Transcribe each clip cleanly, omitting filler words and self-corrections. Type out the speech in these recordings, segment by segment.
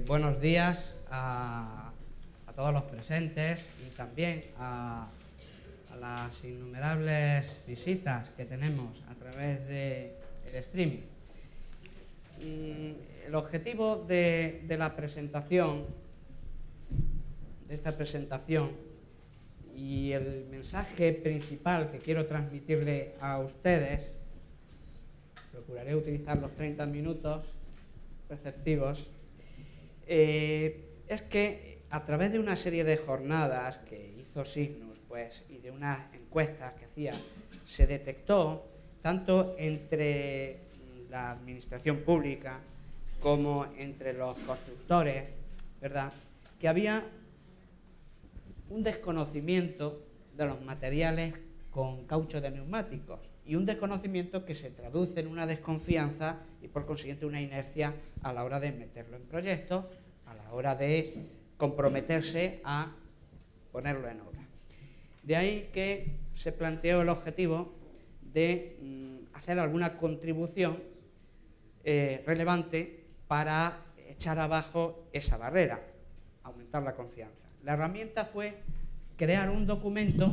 buenos días a todos los presentes y también a las innumerables visitas que tenemos a través del streaming. El objetivo de la presentación, de esta presentación, y el mensaje principal que quiero transmitirle a ustedes, procuraré utilizar los 30 minutos receptivos, es que a través de una serie de jornadas que hizo Signus, y de unas encuestas que hacía, se detectó tanto entre la administración pública como entre los constructores, ¿verdad?, que había un desconocimiento de los materiales con caucho de neumáticos y un desconocimiento que se traduce en una desconfianza y por consiguiente una inercia a la hora de meterlo en proyectos, a la hora de comprometerse a ponerlo en obra. De ahí que se planteó el objetivo de hacer alguna contribución relevante para echar abajo esa barrera, aumentar la confianza. La herramienta fue crear un documento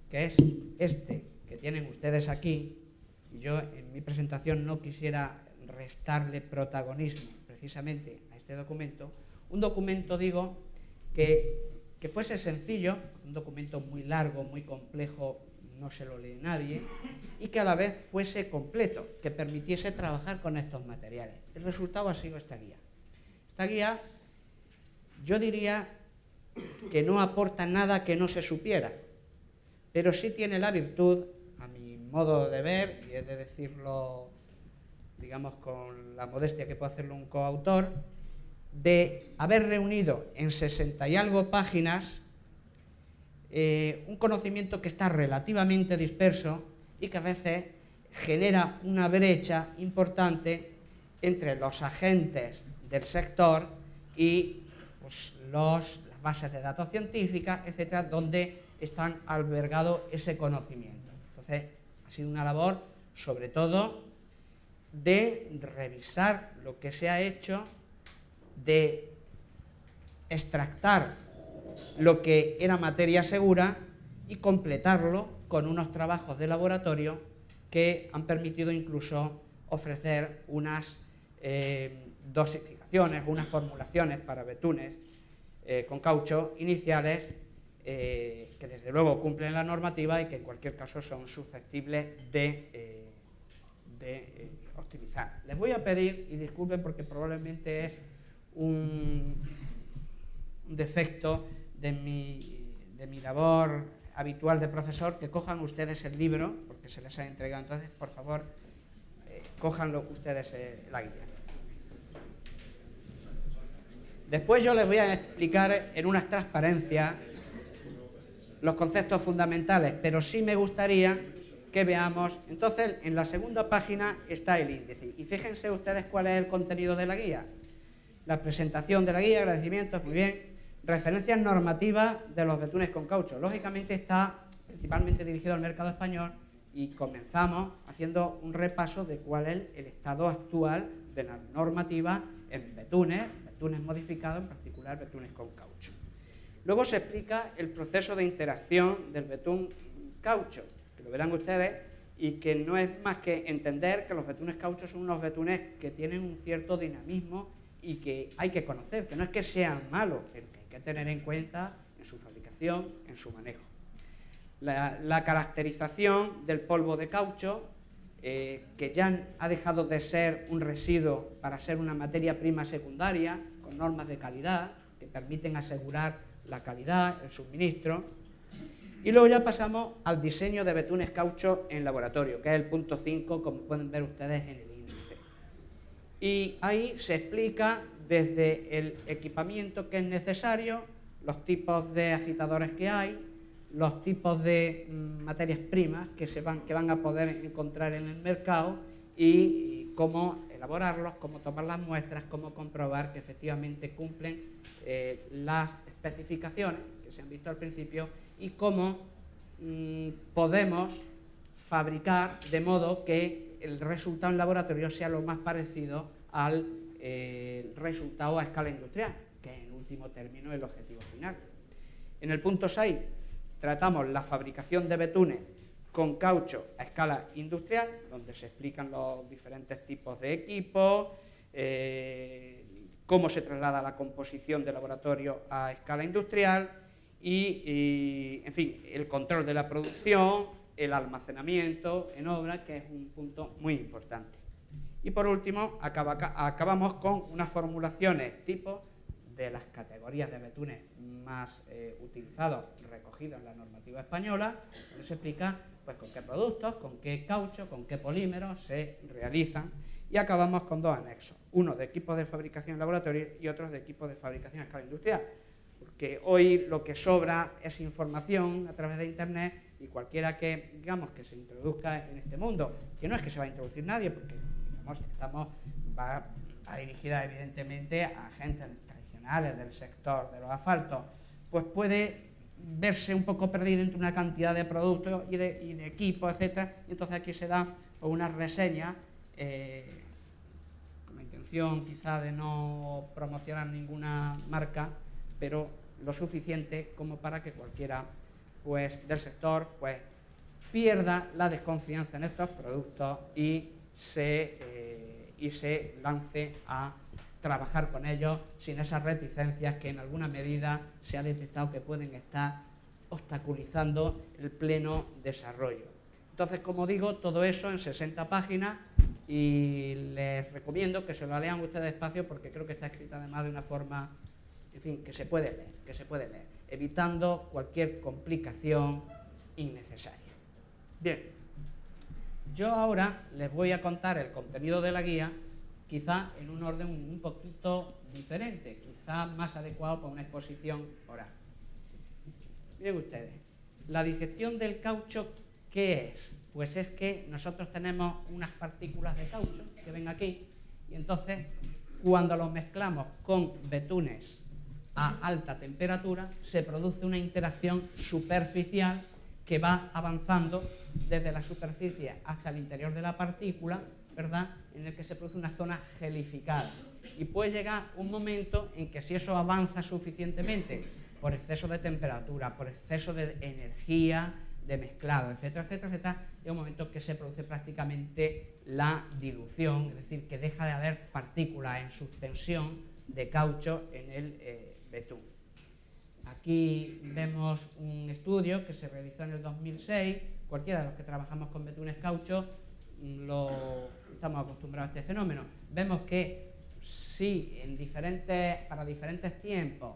que es este que tienen ustedes aquí, y yo en mi presentación no quisiera restarle protagonismo precisamente a este documento, un documento, digo, que fuese sencillo, un documento muy largo, muy complejo, no se lo lee nadie, y que a la vez fuese completo, que permitiese trabajar con estos materiales. El resultado ha sido esta guía. Esta guía, yo diría que no aporta nada que no se supiera, pero sí tiene la virtud, a mi modo de ver, y he de decirlo, digamos, con la modestia que puede hacerlo un coautor, de haber reunido en 60 y algo páginas un conocimiento que está relativamente disperso y que a veces genera una brecha importante entre los agentes del sector y pues, las bases de datos científicas, etcétera, donde están albergado ese conocimiento. Entonces, ha sido una labor, sobre todo, de revisar lo que se ha hecho, de extractar lo que era materia segura y completarlo con unos trabajos de laboratorio que han permitido incluso ofrecer unas dosificaciones, unas formulaciones para betunes con caucho iniciales que desde luego cumplen la normativa y que en cualquier caso son susceptibles de optimizar. Les voy a pedir, y disculpen porque probablemente es un defecto de mi labor habitual de profesor, que cojan ustedes el libro, porque se les ha entregado. Entonces, por favor, cójanlo ustedes la guía. Después yo les voy a explicar en unas transparencias los conceptos fundamentales, pero sí me gustaría que veamos. Entonces, en la segunda página está el índice. Y fíjense ustedes cuál es el contenido de la guía. La presentación de la guía, agradecimientos, muy bien. Referencias normativas de los betunes con caucho. Lógicamente está principalmente dirigido al mercado español y comenzamos haciendo un repaso de cuál es el estado actual de la normativa en betunes modificados, en particular betunes con caucho. Luego se explica el proceso de interacción del betún caucho, que lo verán ustedes, y que no es más que entender que los betunes caucho son unos betunes que tienen un cierto dinamismo y que hay que conocer, que no es que sean malos, pero que hay que tener en cuenta en su fabricación, en su manejo. La caracterización del polvo de caucho, que ya ha dejado de ser un residuo para ser una materia prima secundaria, con normas de calidad que permiten asegurar la calidad, el suministro. Y luego ya pasamos al diseño de betunes caucho en laboratorio, que es el punto 5, como pueden ver ustedes en el índice. Y ahí se explica desde el equipamiento que es necesario, los tipos de agitadores que hay, los tipos de materias primas que van a poder encontrar en el mercado y cómo elaborarlos, cómo tomar las muestras, cómo comprobar que efectivamente cumplen las especificaciones que se han visto al principio y cómo podemos fabricar de modo que el resultado en laboratorio sea lo más parecido al el resultado a escala industrial, que es en último término el objetivo final. En el punto 6 tratamos la fabricación de betunes con caucho a escala industrial, donde se explican los diferentes tipos de equipos, cómo se traslada la composición de laboratorio a escala industrial y, en fin, el control de la producción, el almacenamiento en obra, que es un punto muy importante. Y por último, acabamos con unas formulaciones tipo de las categorías de betunes más utilizados, recogidos en la normativa española, donde se explica pues, con qué productos, con qué caucho, con qué polímeros se realizan. Y acabamos con dos anexos, uno de equipos de fabricación en laboratorio y otros de equipos de fabricación a escala industrial. Porque hoy lo que sobra es información a través de Internet y cualquiera que, digamos, que se introduzca en este mundo, que no es que se va a introducir nadie, porque digamos, va dirigida evidentemente a agentes tradicionales del sector de los asfaltos, pues puede verse un poco perdido entre una cantidad de productos y de equipos, etcétera, y entonces aquí se da una reseña con la intención quizá de no promocionar ninguna marca, pero lo suficiente como para que cualquiera pues, del sector pues, pierda la desconfianza en estos productos y se lance a trabajar con ellos sin esas reticencias que en alguna medida se ha detectado que pueden estar obstaculizando el pleno desarrollo. Entonces, como digo, todo eso en 60 páginas y les recomiendo que se lo lean ustedes despacio porque creo que está escrita además de una forma, en fin, que se puede leer, evitando cualquier complicación innecesaria. Bien, yo ahora les voy a contar el contenido de la guía, quizá en un orden un poquito diferente, quizá más adecuado para una exposición oral. Miren ustedes, la digestión del caucho, ¿qué es? Pues es que nosotros tenemos unas partículas de caucho que ven aquí y entonces cuando los mezclamos con betunes a alta temperatura se produce una interacción superficial que va avanzando desde la superficie hasta el interior de la partícula, ¿verdad?, en el que se produce una zona gelificada. Y puede llegar un momento en que si eso avanza suficientemente por exceso de temperatura, por exceso de energía, de mezclado, etcétera, etcétera, etcétera, llega un momento que se produce prácticamente la dilución, es decir, que deja de haber partículas en suspensión de caucho en el betún. Aquí vemos un estudio que se realizó en el 2006, cualquiera de los que trabajamos con betunes caucho estamos acostumbrados a este fenómeno. Vemos que si para diferentes tiempos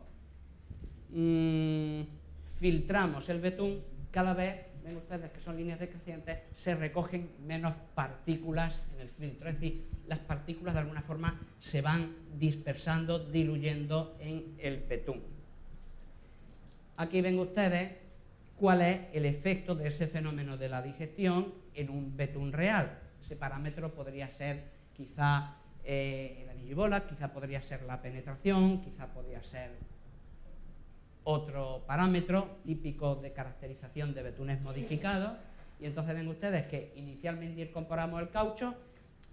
filtramos el betún, cada vez, ven ustedes que son líneas decrecientes, se recogen menos partículas en el filtro, es decir, las partículas de alguna forma se van dispersando, diluyendo en el betún. Aquí ven ustedes cuál es el efecto de ese fenómeno de la digestión en un betún real. Ese parámetro podría ser quizá el anillo y bola, quizá podría ser la penetración, quizá podría ser otro parámetro típico de caracterización de betunes modificados. Y entonces ven ustedes que inicialmente incorporamos el caucho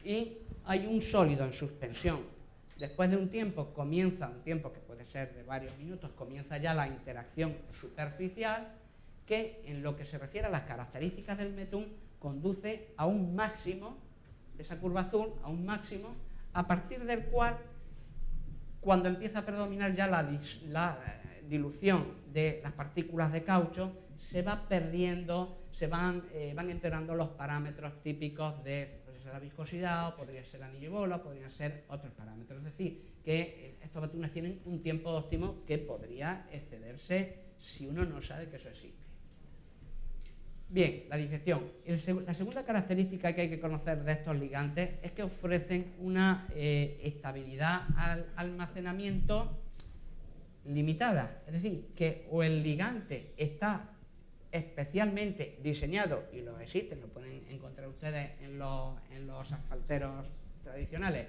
y hay un sólido en suspensión. Después de un tiempo que puede ser de varios minutos, comienza ya la interacción superficial que en lo que se refiere a las características del betún conduce a un máximo, de esa curva azul, a un máximo, a partir del cual, cuando empieza a predominar ya la dilución de las partículas de caucho, se va perdiendo, van empeorando los parámetros típicos de la viscosidad, o podría ser el anillo y bola, o podrían ser otros parámetros. Es decir, que estos betunes tienen un tiempo óptimo que podría excederse si uno no sabe que eso existe. Bien, la digestión. La segunda característica que hay que conocer de estos ligantes es que ofrecen una estabilidad al almacenamiento limitada. Es decir, que o el ligante está especialmente diseñado, y lo existen, lo pueden encontrar ustedes en los asfalteros tradicionales,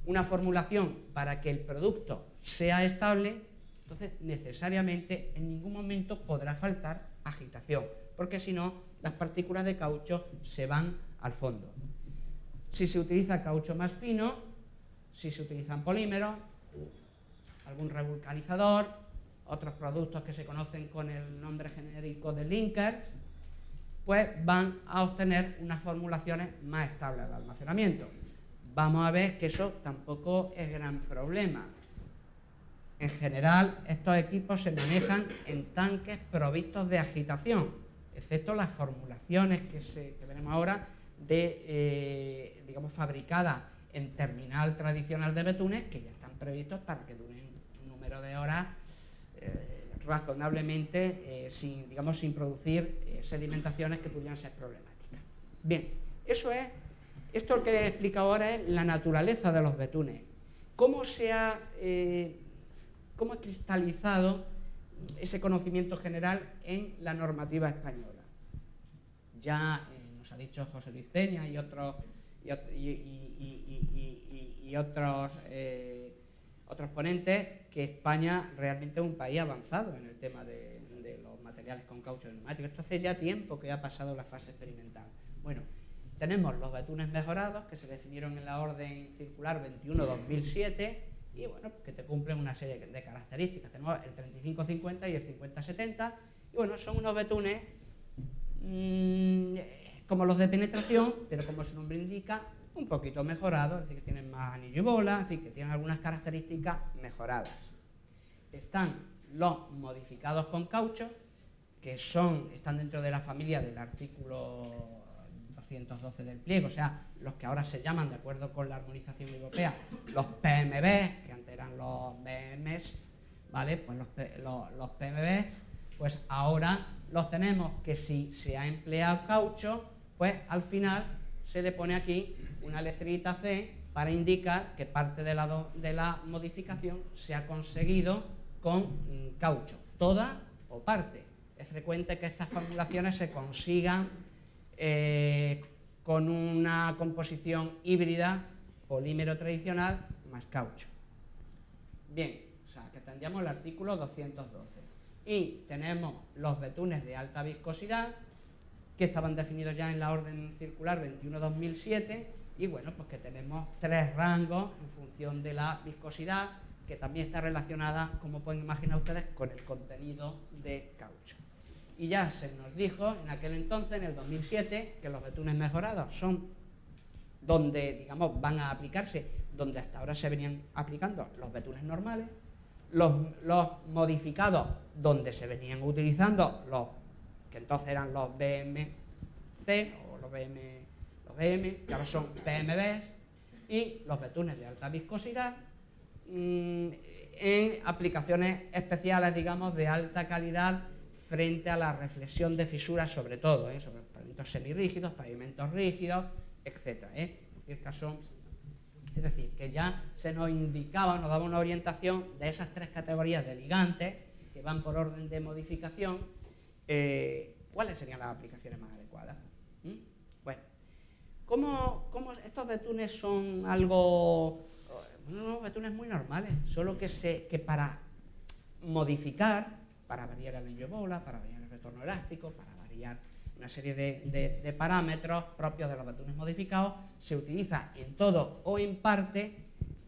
una formulación para que el producto sea estable, entonces necesariamente en ningún momento podrá faltar agitación, porque si no, las partículas de caucho se van al fondo. Si se utiliza caucho más fino, si se utilizan polímeros, algún revulcanizador, otros productos que se conocen con el nombre genérico de linkers, pues van a obtener unas formulaciones más estables de almacenamiento. Vamos a ver que eso tampoco es gran problema. En general, estos equipos se manejan en tanques provistos de agitación, excepto las formulaciones que veremos ahora de, digamos, fabricadas en terminal tradicional de betunes, que ya están previstos para que duren un número de horas razonablemente sin, digamos, sin producir sedimentaciones que pudieran ser problemáticas. Bien, esto que he explicado ahora es la naturaleza de los betunes. ¿Cómo ha cristalizado ese conocimiento general en la normativa española? Ya nos ha dicho José Luis Peña y otros ponentes que España realmente es un país avanzado en el tema de los materiales con caucho neumático. Esto hace ya tiempo que ha pasado la fase experimental. Bueno, tenemos los betunes mejorados que se definieron en la orden circular 21/2007 y bueno, que te cumplen una serie de características. Tenemos el 3550 y el 5070 y bueno, son unos betunes como los de penetración, pero como su nombre indica, un poquito mejorados, es decir, que tienen más anillo y bola, en fin, que tienen algunas características mejoradas. Están los modificados con caucho, que están dentro de la familia del artículo 212 del pliego, o sea, los que ahora se llaman, de acuerdo con la armonización europea, los PMB, que antes eran los BMs, ¿vale? Pues los PMB, pues ahora los tenemos que si se ha empleado caucho, pues al final se le pone aquí una letrita C para indicar que parte de la modificación se ha conseguido con caucho, toda o parte. Es frecuente que estas formulaciones se consigan con una composición híbrida, polímero tradicional más caucho. Bien, o sea, que tendríamos el artículo 212. Y tenemos los betunes de alta viscosidad, que estaban definidos ya en la orden circular 21/2007, y bueno, pues que tenemos 3 rangos en función de la viscosidad, que también está relacionada, como pueden imaginar ustedes, con el contenido de caucho. Y ya se nos dijo en aquel entonces, en el 2007, que los betunes mejorados son donde, digamos, van a aplicarse, donde hasta ahora se venían aplicando los betunes normales, los modificados donde se venían utilizando los que entonces eran los BMC o los BM, que ahora son PMBs, y los betunes de alta viscosidad en aplicaciones especiales, digamos, de alta calidad frente a la reflexión de fisuras, sobre todo, sobre pavimentos semirrígidos, pavimentos rígidos, etc. En cualquier caso, es decir, que ya se nos indicaba, nos daba una orientación de esas 3 categorías de ligantes que van por orden de modificación, cuáles serían las aplicaciones más adecuadas. Bueno, ¿cómo estos betunes son algo... unos betunes muy normales, solo que para modificar, para variar el anillo bola, para variar el retorno elástico, para variar una serie de parámetros propios de los betunes modificados, se utiliza en todo o en parte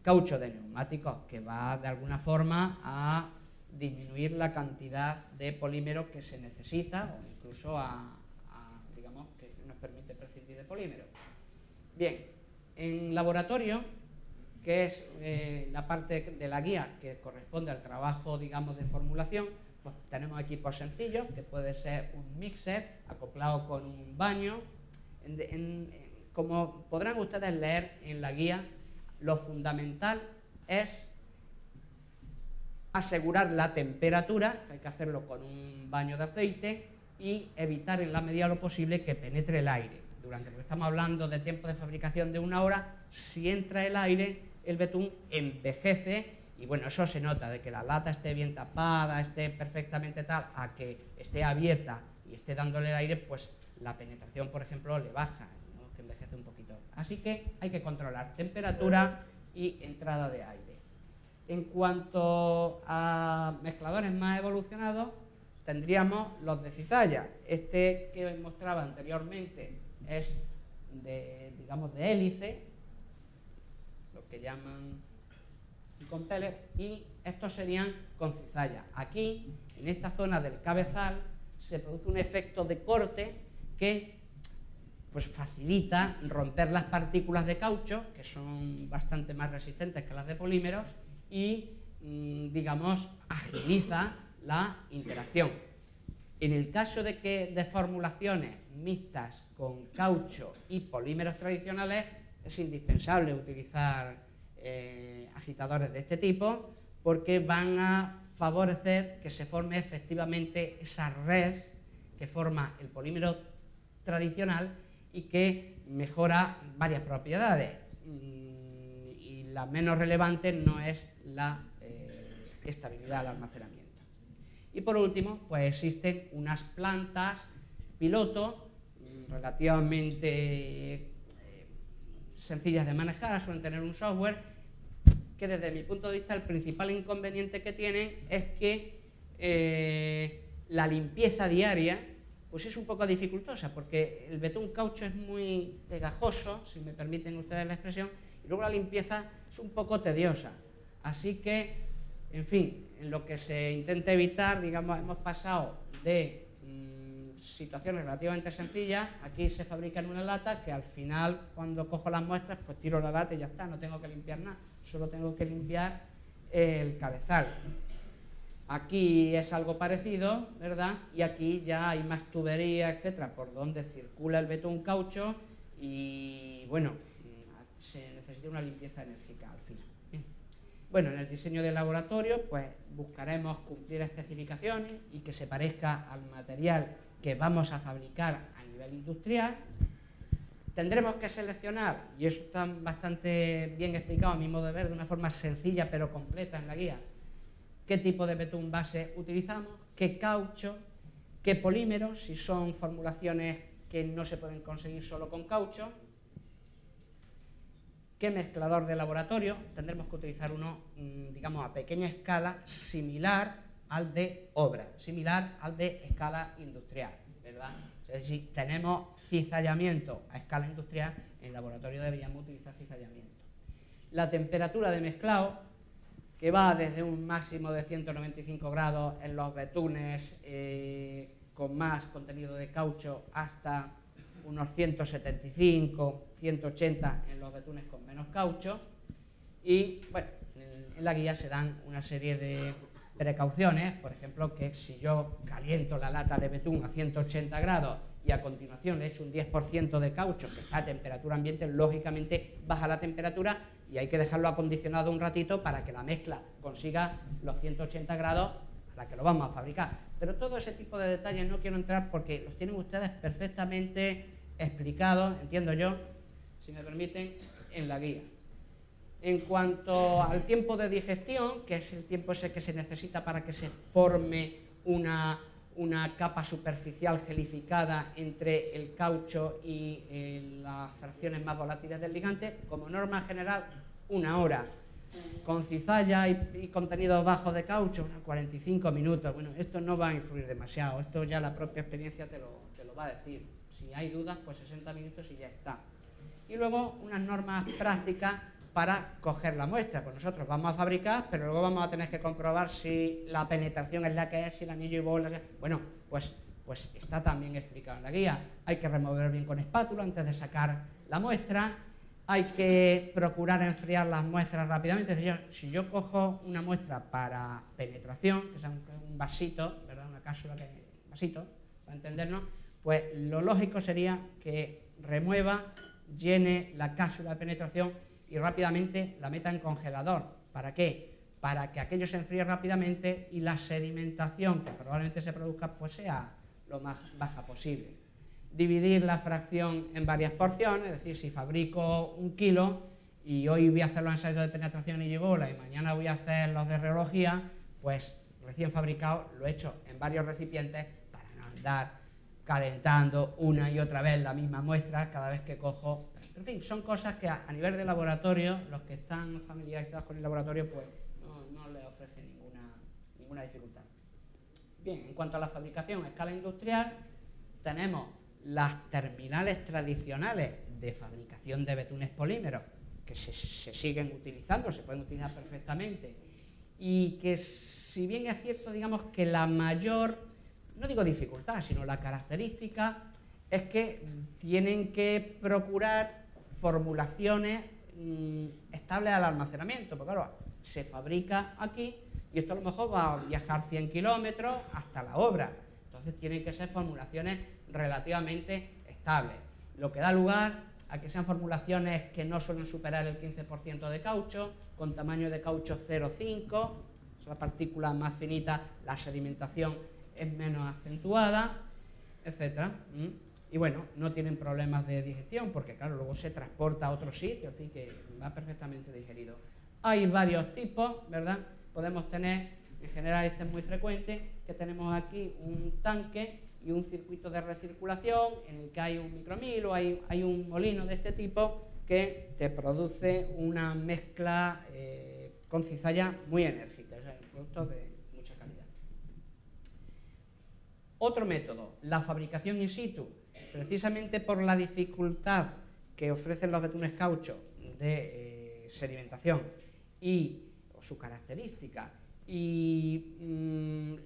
caucho de neumáticos, que va de alguna forma a disminuir la cantidad de polímero que se necesita o incluso digamos, que nos permite prescindir de polímero. Bien, en laboratorio, que es la parte de la guía que corresponde al trabajo, digamos, de formulación, pues tenemos equipos sencillos, que puede ser un mixer acoplado con un baño. Como podrán ustedes leer en la guía, lo fundamental es asegurar la temperatura, que hay que hacerlo con un baño de aceite, y evitar en la medida de lo posible que penetre el aire. Porque estamos hablando de tiempo de fabricación de 1 hora, si entra el aire, el betún envejece, y bueno, eso se nota, de que la lata esté bien tapada, esté perfectamente tal, a que esté abierta y esté dándole el aire, pues la penetración, por ejemplo, le baja, ¿no? Que envejece un poquito. Así que hay que controlar temperatura y entrada de aire. En cuanto a mezcladores más evolucionados, tendríamos los de cizalla. Este que os mostraba anteriormente es digamos, de hélice, que llaman con pellets, y estos serían con cizalla. Aquí, en esta zona del cabezal, se produce un efecto de corte que pues facilita romper las partículas de caucho, que son bastante más resistentes que las de polímeros, y digamos, agiliza la interacción. En el caso de formulaciones mixtas con caucho y polímeros tradicionales, es indispensable utilizar agitadores de este tipo, porque van a favorecer que se forme efectivamente esa red que forma el polímero tradicional y que mejora varias propiedades. Y la menos relevante no es la estabilidad al almacenamiento. Y por último, pues existen unas plantas piloto relativamente sencillas de manejar, suelen tener un software que desde mi punto de vista el principal inconveniente que tienen es que la limpieza diaria pues es un poco dificultosa, porque el betún caucho es muy pegajoso, si me permiten ustedes la expresión, y luego la limpieza es un poco tediosa. Así que, en fin, en lo que se intenta evitar, digamos, hemos pasado de situaciones relativamente sencillas. Aquí se fabrica en una lata que al final, cuando cojo las muestras, pues tiro la lata y ya está, no tengo que limpiar nada, solo tengo que limpiar el cabezal. Aquí es algo parecido, ¿verdad? Y aquí ya hay más tubería, etcétera, por donde circula el betún caucho y, bueno, se necesita una limpieza enérgica al final. Bien. Bueno, en el diseño del laboratorio, pues buscaremos cumplir especificaciones y que se parezca al material que vamos a fabricar a nivel industrial. Tendremos que seleccionar, y eso está bastante bien explicado a mi modo de ver, de una forma sencilla pero completa en la guía, qué tipo de betún base utilizamos, qué caucho, qué polímeros, si son formulaciones que no se pueden conseguir solo con caucho, qué mezclador de laboratorio. Tendremos que utilizar uno, digamos, a pequeña escala, similar al de obra, similar al de escala industrial, ¿verdad? Es decir, tenemos cizallamiento a escala industrial, en el laboratorio deberíamos utilizar cizallamiento. La temperatura de mezclado, que va desde un máximo de 195 grados en los betunes con más contenido de caucho hasta unos 175, 180 en los betunes con menos caucho. Y bueno, en la guía se dan una serie de precauciones, por ejemplo, que si yo caliento la lata de betún a 180 grados y a continuación le echo un 10% de caucho que está a temperatura ambiente, lógicamente baja la temperatura y hay que dejarlo acondicionado un ratito para que la mezcla consiga los 180 grados a la que lo vamos a fabricar. Pero todo ese tipo de detalles no quiero entrar porque los tienen ustedes perfectamente explicados, entiendo yo, si me permiten, en la guía. En cuanto al tiempo de digestión, que es el tiempo ese que se necesita para que se forme una capa superficial gelificada entre el caucho y las fracciones más volátiles del ligante, como norma general, 1 hora. Con cizalla y contenidos bajos de caucho, unos 45 minutos. Bueno, esto no va a influir demasiado, esto ya la propia experiencia te lo va a decir. Si hay dudas, pues 60 minutos y ya está. Y luego unas normas prácticas para coger la muestra. Pues nosotros vamos a fabricar, pero luego vamos a tener que comprobar si la penetración es la que es, si el anillo y bola... Bueno, pues está también explicado en la guía. Hay que remover bien con espátula antes de sacar la muestra. Hay que procurar enfriar las muestras rápidamente. Es decir, si yo cojo una muestra para penetración, que es un vasito, ¿verdad? Una cápsula, un vasito, para entendernos, pues lo lógico sería que remueva, llene la cápsula de penetración y rápidamente la meta en congelador. ¿Para qué? Para que aquello se enfríe rápidamente y la sedimentación que probablemente se produzca pues sea lo más baja posible. Dividir la fracción en varias porciones, es decir, si fabrico 1 kilo y hoy voy a hacer los ensayos de penetración y bola y mañana voy a hacer los de reología, pues recién fabricado lo he hecho en varios recipientes para no andar calentando una y otra vez la misma muestra cada vez que cojo. En fin, son cosas que a nivel de laboratorio, los que están familiarizados con el laboratorio, pues no les ofrece ninguna dificultad. Bien, en cuanto a la fabricación a escala industrial, tenemos las terminales tradicionales de fabricación de betunes polímeros, que se siguen utilizando, se pueden utilizar perfectamente, y que si bien es cierto, digamos, que la mayor, no digo dificultad, sino la característica es que tienen que procurar formulaciones estables al almacenamiento, porque claro, se fabrica aquí y esto a lo mejor va a viajar 100 kilómetros hasta la obra, entonces tienen que ser formulaciones relativamente estables, lo que da lugar a que sean formulaciones que no suelen superar el 15% de caucho, con tamaño de caucho 0,5, es la partícula más finita, la sedimentación es menos acentuada, etc. Y bueno, no tienen problemas de digestión, porque claro, luego se transporta a otro sitio, en fin, que va perfectamente digerido. Hay varios tipos, ¿verdad? Podemos tener, en general este es muy frecuente, que tenemos aquí un tanque y un circuito de recirculación en el que hay un micromil o hay un molino de este tipo que te produce una mezcla con cizalla muy enérgica, o sea, un producto de mucha calidad. Otro método, la fabricación in situ, precisamente por la dificultad que ofrecen los betunes caucho de sedimentación y su característica y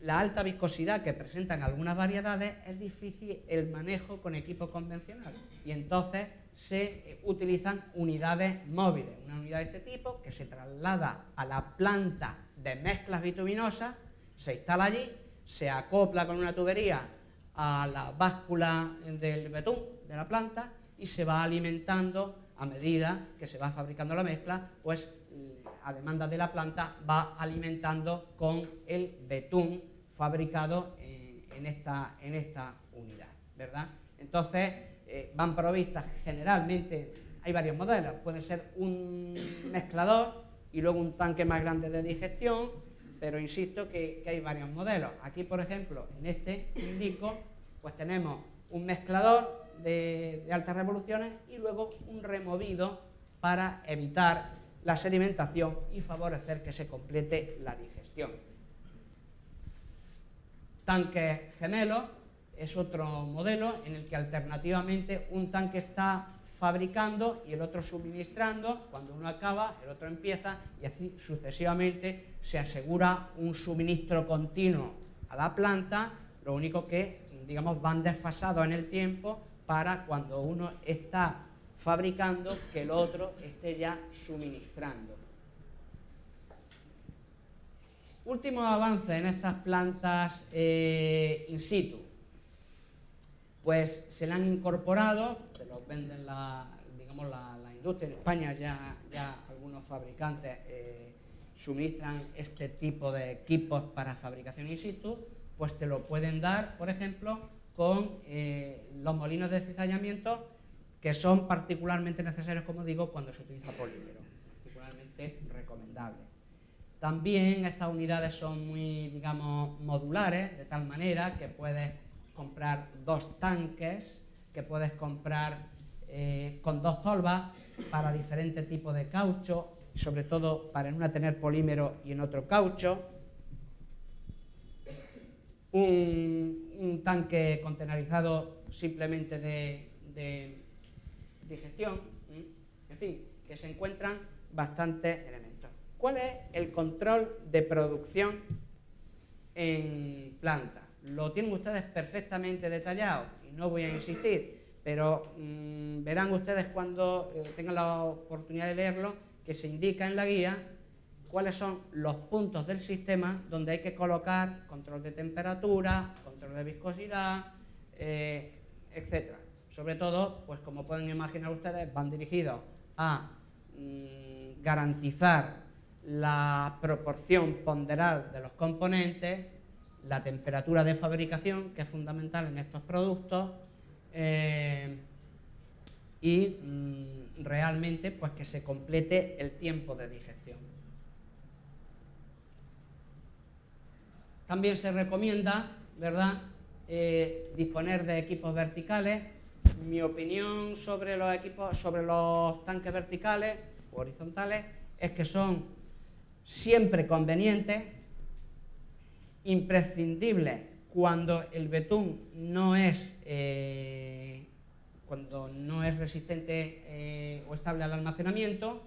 la alta viscosidad que presentan algunas variedades, es difícil el manejo con equipo convencional y entonces se utilizan unidades móviles, una unidad de este tipo que se traslada a la planta de mezclas bituminosas, se instala allí, se acopla con una tubería a la báscula del betún de la planta y se va alimentando a medida que se va fabricando la mezcla, pues a demanda de la planta va alimentando con el betún fabricado en esta unidad, ¿verdad? Entonces van provistas generalmente, hay varios modelos, puede ser un mezclador y luego un tanque más grande de digestión, pero insisto que hay varios modelos. Aquí, por ejemplo, en este indico, pues tenemos un mezclador de altas revoluciones y luego un removido para evitar la sedimentación y favorecer que se complete la digestión. Tanques gemelos es otro modelo en el que alternativamente un tanque está fabricando y el otro suministrando, cuando uno acaba, el otro empieza y así sucesivamente se asegura un suministro continuo a la planta, lo único que, digamos, van desfasados en el tiempo para cuando uno está fabricando que el otro esté ya suministrando. Últimos avances en estas plantas in situ. Pues se le han incorporado, se los venden la industria en España, ya algunos fabricantes suministran este tipo de equipos para fabricación in situ, pues te lo pueden dar, por ejemplo, con los molinos de cizallamiento que son particularmente necesarios, como digo, cuando se utiliza polímero, particularmente recomendable. También estas unidades son muy, digamos, modulares, de tal manera que puedes comprar 2 tanques, que puedes comprar con 2 tolvas para diferentes tipos de caucho, sobre todo para en una tener polímero y en otro caucho. Un tanque contenerizado simplemente de digestión, en fin, que se encuentran bastantes elementos. ¿Cuál es el control de producción en planta? Lo tienen ustedes perfectamente detallado y no voy a insistir, pero verán ustedes cuando tengan la oportunidad de leerlo que se indica en la guía cuáles son los puntos del sistema donde hay que colocar control de temperatura, control de viscosidad, etc. Sobre todo, pues como pueden imaginar ustedes, van dirigidos a garantizar la proporción ponderal de los componentes, la temperatura de fabricación, que es fundamental en estos productos, y realmente pues que se complete el tiempo de digestión. También se recomienda, ¿verdad?, disponer de equipos verticales. Mi opinión sobre los equipos, sobre los tanques verticales o horizontales, es que son siempre convenientes, imprescindibles cuando el betún no es resistente o estable al almacenamiento,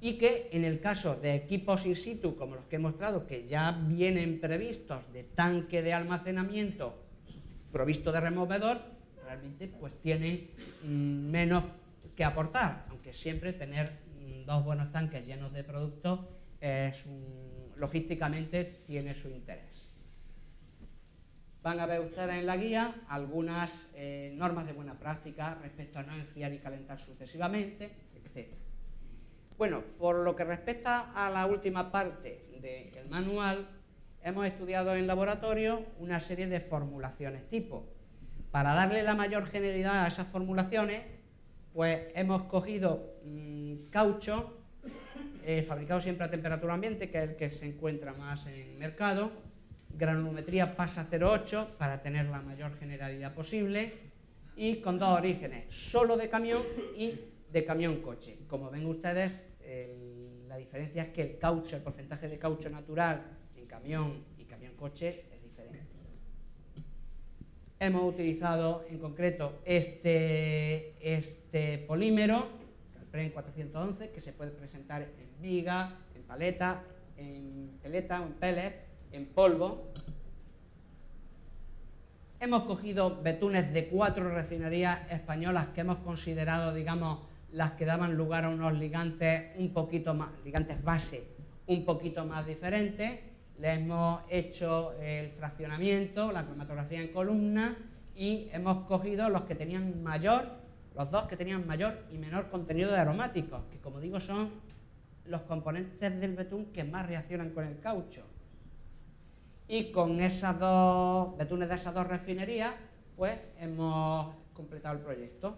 y que en el caso de equipos in situ, como los que he mostrado, que ya vienen previstos de tanque de almacenamiento provisto de removedor, realmente pues tienen menos que aportar, aunque siempre tener dos buenos tanques llenos de productos logísticamente tiene su interés. Van a ver ustedes en la guía algunas normas de buena práctica respecto a no enfriar y calentar sucesivamente, etc. Bueno, por lo que respecta a la última parte del manual, hemos estudiado en laboratorio una serie de formulaciones tipo. Para darle la mayor generalidad a esas formulaciones, pues hemos cogido caucho, fabricado siempre a temperatura ambiente, que es el que se encuentra más en el mercado, granulometría pasa 0,8 para tener la mayor generalidad posible, y con dos orígenes, solo de camión y de camión-coche. Como ven ustedes, la diferencia es que el caucho, el porcentaje de caucho natural en camión y camión-coche es diferente. Hemos utilizado en concreto este polímero, Calpren 411, que se puede presentar en viga, en paleta, en peleta o en pellet, en polvo. Hemos cogido betunes de 4 refinerías españolas que hemos considerado, digamos, las que daban lugar a unos ligantes un poquito más, ligantes base, un poquito más diferentes. Le hemos hecho el fraccionamiento, la cromatografía en columna, y hemos cogido los que tenían los dos que tenían mayor y menor contenido de aromáticos, que como digo son los componentes del betún que más reaccionan con el caucho. Y con esas dos betunes de esas dos refinerías, pues hemos completado el proyecto.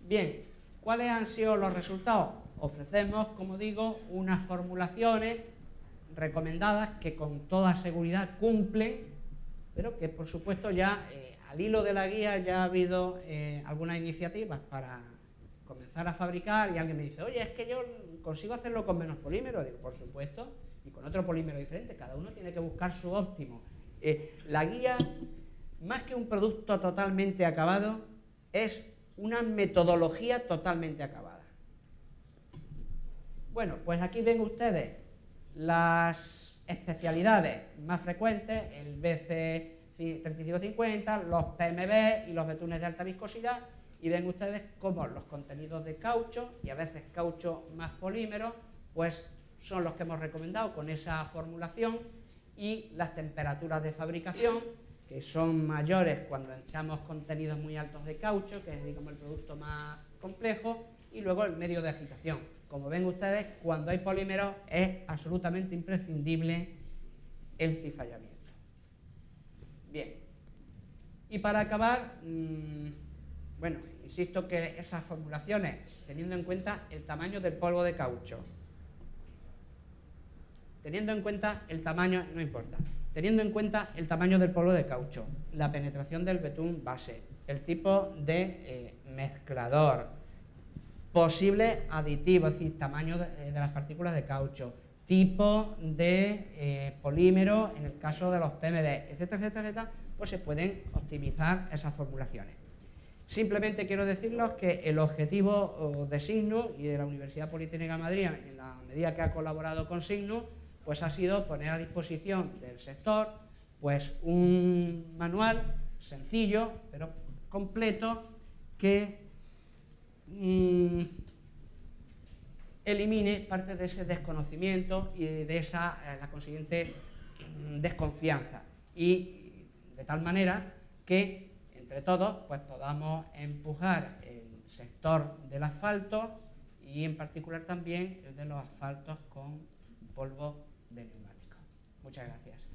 Bien, ¿cuáles han sido los resultados? Ofrecemos, como digo, unas formulaciones recomendadas que con toda seguridad cumplen, pero que por supuesto ya al hilo de la guía ya ha habido algunas iniciativas para comenzar a fabricar, y alguien me dice, oye, es que yo consigo hacerlo con menos polímero. Digo, por supuesto, y con otro polímero diferente, cada uno tiene que buscar su óptimo. La guía, más que un producto totalmente acabado, es una metodología totalmente acabada. Bueno, pues aquí ven ustedes las especialidades más frecuentes, el BC3550, los PMB y los betunes de alta viscosidad, y ven ustedes cómo los contenidos de caucho, y a veces caucho más polímero, pues son los que hemos recomendado con esa formulación, y las temperaturas de fabricación, que son mayores cuando echamos contenidos muy altos de caucho, que es, digamos, el producto más complejo, y luego el medio de agitación. Como ven ustedes, cuando hay polímeros es absolutamente imprescindible el cizallamiento. Bien, y para acabar, bueno, insisto que esas formulaciones, teniendo en cuenta el tamaño del polvo de caucho, teniendo en cuenta el tamaño, no importa, teniendo en cuenta el tamaño del polvo de caucho, la penetración del betún base, el tipo de mezclador, posible aditivo, es decir, tamaño de las partículas de caucho, tipo de polímero en el caso de los PMB, etcétera, etcétera, etcétera, pues se pueden optimizar esas formulaciones. Simplemente quiero decirles que el objetivo de Signus y de la Universidad Politécnica de Madrid, en la medida que ha colaborado con Signus, pues ha sido poner a disposición del sector pues un manual sencillo pero completo que elimine parte de ese desconocimiento y de esa la consiguiente desconfianza, y de tal manera que entre todos pues podamos empujar el sector del asfalto y en particular también el de los asfaltos con polvo de neumático. Muchas gracias.